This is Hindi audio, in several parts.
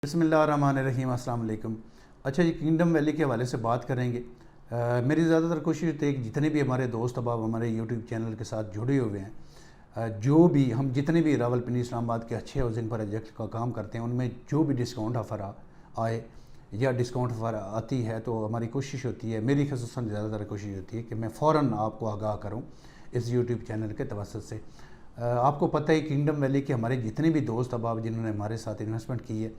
बिस्मिल्लाहिर्रहमानिर्रहीम, अस्सलाम वालेकुम। अच्छा जी, किंगडम वैली के हवाले से बात करेंगे। मेरी ज़्यादातर कोशिश होती है कि जितने भी हमारे दोस्त अब हमारे यूट्यूब चैनल के साथ जुड़े हुए हैं, जो भी हम जितने भी रावलपिंडी इस्लामाबाद के अच्छे हाउसिंग प्रोजेक्ट का काम करते हैं, उनमें जो भी डिस्काउंट ऑफ़र आए या डिस्काउंट ऑफ़र आती है, तो हमारी कोशिश होती है, मेरी ख़ुसूसन ज़्यादातर कोशिश होती है कि मैं फ़ौरन आपको आगाह करूँ इस यूट्यूब चैनल के तवज्जुह से। आपको पता है किंगडम वैली के हमारे जितने भी दोस्त अब जिन्होंने हमारे साथ इन्वेस्टमेंट की है,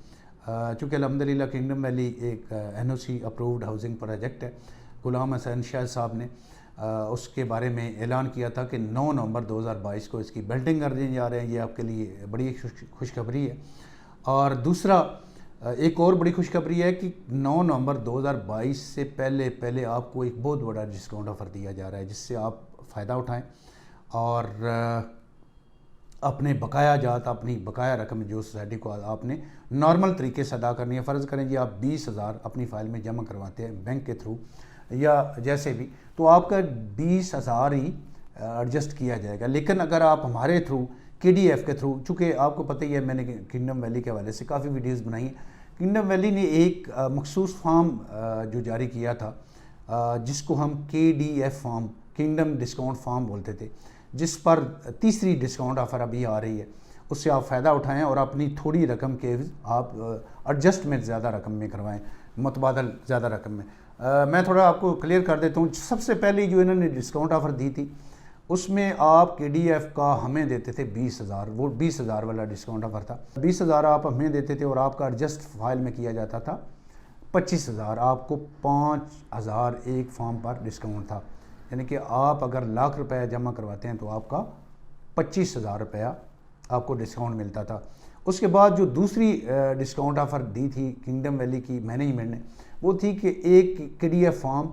चूँकि अल्हम्दुलिल्लाह किंगडम वैली एक एनओसी अप्रूव्ड हाउसिंग प्रोजेक्ट है। गुलाम हसन शाह साहब ने उसके बारे में ऐलान किया था कि 9 नवंबर 2022 को इसकी बिल्डिंग करने जा रहे हैं। ये आपके लिए बड़ी खुशखबरी है। और दूसरा एक और बड़ी खुशखबरी है कि 9 नवंबर 2022 से पहले पहले आपको एक बहुत बड़ा डिस्काउंट ऑफ़र दिया जा रहा है, जिससे आप फ़ायदा उठाएँ और अपने बकाया जात, अपनी बकाया रकम जो सोसाइटी को आपने नॉर्मल तरीके से अदा करनी है। फ़र्ज़ करें जी आप 20,000 अपनी फ़ाइल में जमा करवाते हैं बैंक के थ्रू या जैसे भी, तो आपका 20,000 ही एडजस्ट किया जाएगा। लेकिन अगर आप हमारे थ्रू KDF के थ्रू, चूँकि आपको पता ही है मैंने किंगडम वैली के हवाले से काफ़ी वीडियोज़ बनाई हैं। किंगडम वैली ने एक मखसूस फॉर्म जो जारी किया था, जिसको हम KDF form, kingdom discount form बोलते थे, जिस पर तीसरी डिस्काउंट ऑफ़र अभी आ रही है। उससे आप फ़ायदा उठाएं और अपनी थोड़ी रकम के आप एडजस्टमेंट ज़्यादा रकम में करवाएं, मुतबादल ज़्यादा रकम में। मैं थोड़ा आपको क्लियर कर देता हूँ। सबसे पहले जो इन्होंने डिस्काउंट ऑफ़र दी थी, उसमें आप KDF का हमें देते थे 20,000, वो 20,000 वाला डिस्काउंट ऑफ़र था। 20,000 आप हमें देते थे और आपका एडजस्ट फाइल में किया जाता था 25,000। आपको 5,000 एक फॉर्म पर डिस्काउंट था, यानी कि आप अगर लाख रुपया जमा करवाते हैं तो आपका 25,000 रुपया आपको डिस्काउंट मिलता था। उसके बाद जो दूसरी डिस्काउंट ऑफ़र दी थी किंगडम वैली की मैनेजमेंट ने, वो थी कि एक KDF फॉर्म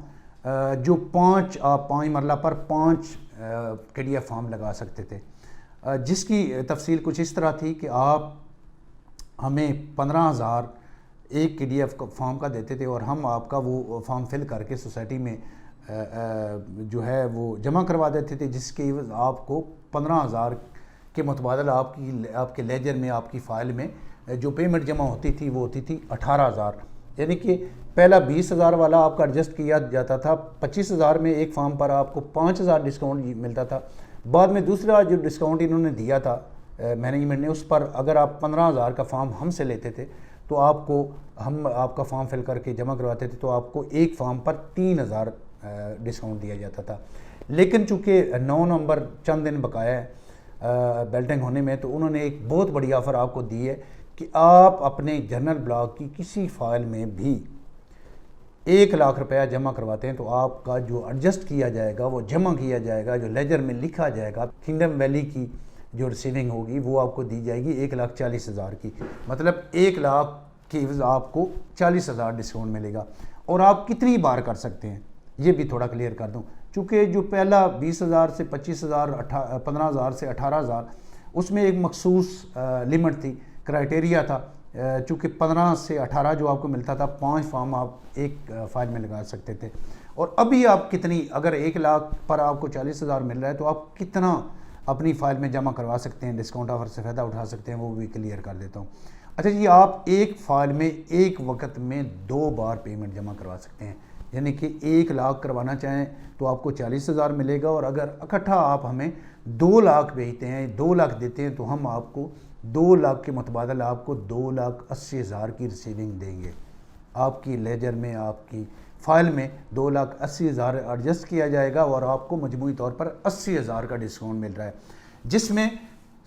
जो 5 मरला पर 5 KDF फॉर्म लगा सकते थे, जिसकी तफसील कुछ इस तरह थी कि आप हमें 15,000 एक KDF फॉर्म का देते थे और हम आपका वो फॉर्म फिल करके सोसाइटी में जो है वो जमा करवा देते थे, जिसके आपको 15,000 के मुतबादल आपके लेजर में, आपकी फ़ाइल में जो पेमेंट जमा होती थी वो होती थी 18,000। यानी कि पहला 20,000 वाला आपका एडजस्ट किया जाता था, 25,000 में एक फॉर्म पर आपको 5,000 डिस्काउंट मिलता था। बाद में दूसरा जो डिस्काउंट इन्होंने दिया था मैनेजमेंट ने, उस पर अगर आप 15,000 का फॉर्म हमसे लेते थे तो हम आपका फॉर्म फिल करके जमा करवाते थे, तो आपको एक फॉर्म पर 3,000 डिस्काउंट दिया जाता था। लेकिन चूँकि 9 नवंबर चंद दिन बकाया है बिल्डिंग होने में, तो उन्होंने एक बहुत बड़ी ऑफ़र आपको दी है कि आप अपने जनरल ब्लॉक की किसी फाइल में भी 1 लाख रुपया जमा करवाते हैं तो आपका जो एडजस्ट किया जाएगा, वो जमा किया जाएगा, जो लेजर में लिखा जाएगा, किंगडम वैली की जो रिसीविंग होगी वो आपको दी जाएगी 1,40,000 की। मतलब 1 लाख की आपको 40,000 डिस्काउंट मिलेगा। और आप कितनी बार कर सकते हैं ये भी थोड़ा क्लियर कर दूं। चूँकि जो पहला 20,000 से 25,000, 15,000 से 18,000, उसमें एक मखसूस लिमिट थी, क्राइटेरिया था। चूँकि 15 से 18 जो आपको मिलता था, 5 फॉर्म आप एक फाइल में लगा सकते थे। और अभी आप कितनी, अगर 1 लाख पर आपको 40,000 मिल रहा है तो आप कितना अपनी फ़ाइल में जमा करवा सकते हैं, डिस्काउंट ऑफ़र से फ़ायदा उठा सकते हैं, वो भी क्लियर कर देता हूँ। अच्छा जी, आप एक फ़ाइल में एक वक्त में 2 बार पेमेंट जमा करवा सकते हैं। यानी कि 1 लाख करवाना चाहें तो आपको 40,000 मिलेगा, और अगर इकट्ठा आप हमें 2 लाख भेजते हैं, 2 लाख देते हैं, तो हम आपको 2 लाख के मुतबादल आपको 2,80,000 की रिसीविंग देंगे। आपकी लेजर में, आपकी फ़ाइल में 2,80,000 एडजस्ट किया जाएगा और आपको मजमूई तौर पर 80,000 का डिस्काउंट मिल रहा है, जिसमें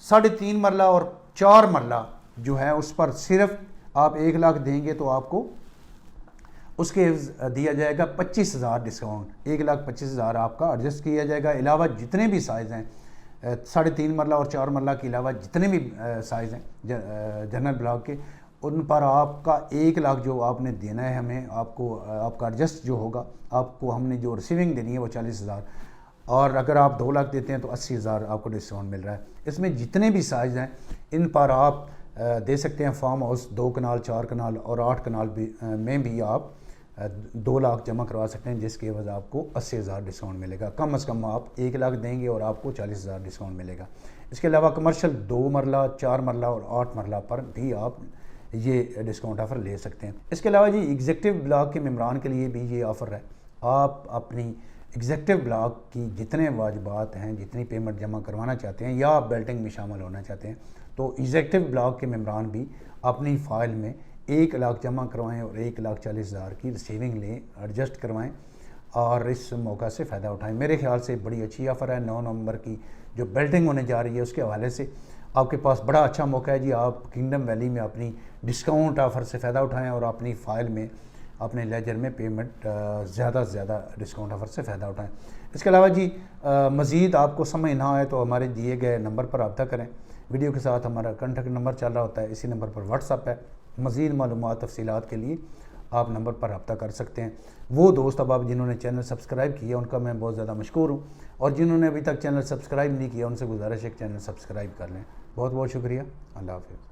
3.5 मरला और 4 मरला जो है उस पर सिर्फ आप 1 लाख देंगे तो आपको उसके दिया जाएगा 25,000 डिस्काउंट। 1,25,000 आपका एडजस्ट किया जाएगा। अलावा जितने भी साइज़ हैं, 3.5 मरला और 4 मरला के अलावा जितने भी साइज़ हैं जनरल ब्लॉक के, उन पर आपका 1 लाख जो आपने देना है हमें, आपका एडजस्ट जो होगा, आपको हमने जो रिसीविंग देनी है वो 40,000, और अगर आप 2 लाख देते हैं तो 80,000 आपको डिस्काउंट मिल रहा है। इसमें जितने भी साइज़ हैं इन पर आप दे सकते हैं। फार्म हाउस 2 कनाल, 4 कनाल और 8 कनाल में भी आप 2 लाख जमा करवा सकते हैं, जिसके एवज आपको 80,000 डिस्काउंट मिलेगा। कम से कम आप 1 लाख देंगे और आपको 40,000 डिस्काउंट मिलेगा। इसके अलावा कमर्शियल 2 मरला, 4 मरला और 8 मरला पर भी आप ये डिस्काउंट ऑफ़र ले सकते हैं। इसके अलावा जी एग्जेक्टिव ब्लॉक के मेम्बरान के लिए भी ये ऑफ़र है। आप अपनी एग्जेक्टिव ब्लॉक की जितने वाजिबात हैं, जितनी पेमेंट जमा करवाना चाहते हैं या आप बेल्टिंग में शामिल होना चाहते हैं, तो एग्जेक्टिव ब्लॉक के मेम्बरान भी अपनी फ़ाइल में 1 लाख जमा करवाएं और 1,40,000 की रिसीविंग लें, एडजस्ट करवाएं और इस मौका से फ़ायदा उठाएं। मेरे ख्याल से बड़ी अच्छी ऑफ़र है। 9 नवंबर की जो बेल्टिंग होने जा रही है उसके हवाले से आपके पास बड़ा अच्छा मौका है जी। आप किंगडम वैली में अपनी डिस्काउंट ऑफ़र से फ़ायदा उठाएं और अपनी फ़ाइल में, अपने लेजर में पेमेंट ज़्यादा से ज़्यादा डिस्काउंट ऑफ़र से फ़ायदा उठाएं। इसके अलावा जी मज़ीद आपको समझ ना आए तो हमारे दिए गए नंबर पर रब्ता करें। वीडियो के साथ हमारा कॉन्टैक्ट नंबर चल रहा होता है, इसी नंबर पर व्हाट्सअप है। मज़ीद मालूमात तफसीलात के लिए आप नंबर पर रब्ता कर सकते हैं। वो दोस्त अब जिन्होंने चैनल सब्सक्राइब किया उनका मैं बहुत ज़्यादा मशकूर हूँ, और जिन्होंने अभी तक चैनल सब्सक्राइब नहीं किया उनसे गुजारिश है कि चैनल सब्सक्राइब कर लें। बहुत बहुत शुक्रिया। अल्लाह हाफ़िज़।